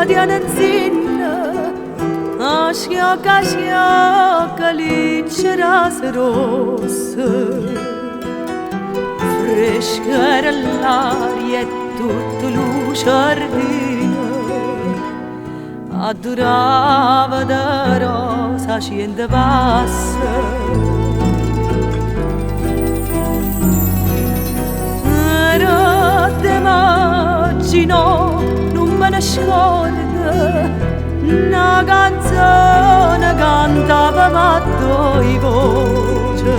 diananzinna schiocca schiocca licceras rosse, fresca era l'aria e tutto lo giardino addurava da rosa scende passa. Notte maggino non me ne scorda, una canzone cantava matto in voce,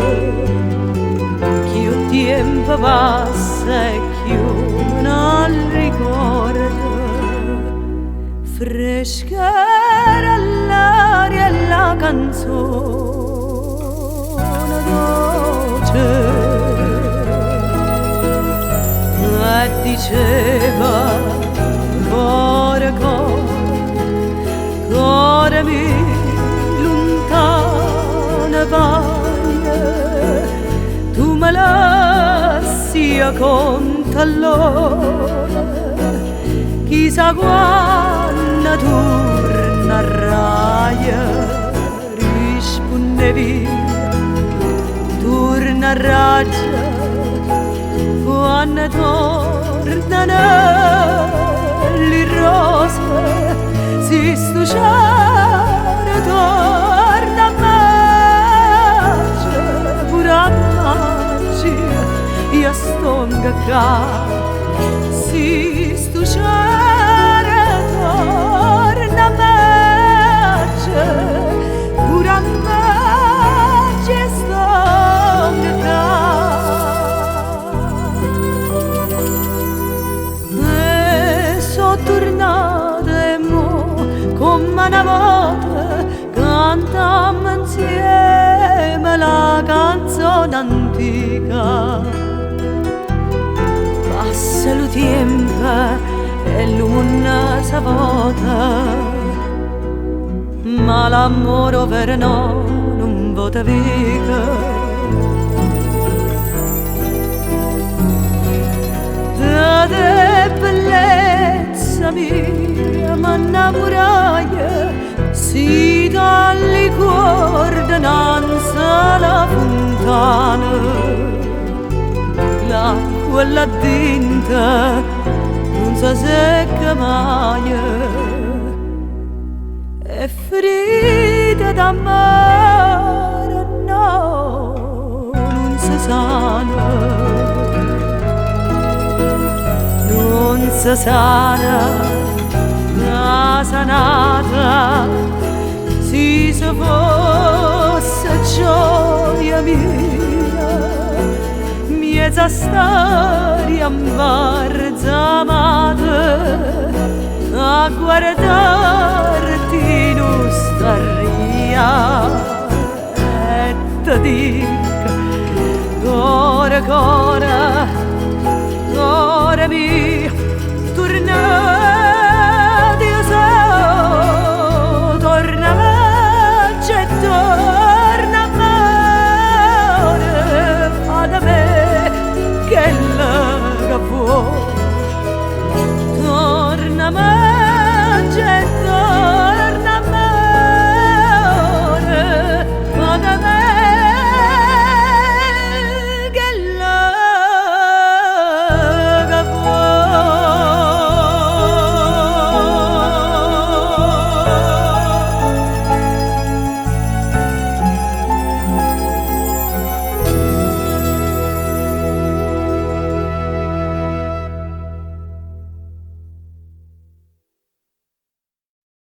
più tempo passa e più non ricordo, fresca era l'aria e la canzone dolce, e diceva cuore cuore mio lontana vai, tu me la sia conta allora, chissà quando tornerai, rispondevi tornerai quando tornano le rose, si stuciare torna a me, pure a me, io stonga qua, si stuciare torna a me, pure a me, stonga qua. Tornata e mo come una volta cantammo insieme la canzone antica. Passa il tempo e l'una si vota, ma l'amore per noi non vota via. De bellezza mia m'innamorai, si dalle coordinanze la fontana, l'acqua là dentro non si secca mai, è ferita d'amore, no, non si sana. Non si sana, la sanata, si fosse gioia mia, miezza storia imbarzamata, a guardarti non staria, e ti dico, cuore, cuore mio,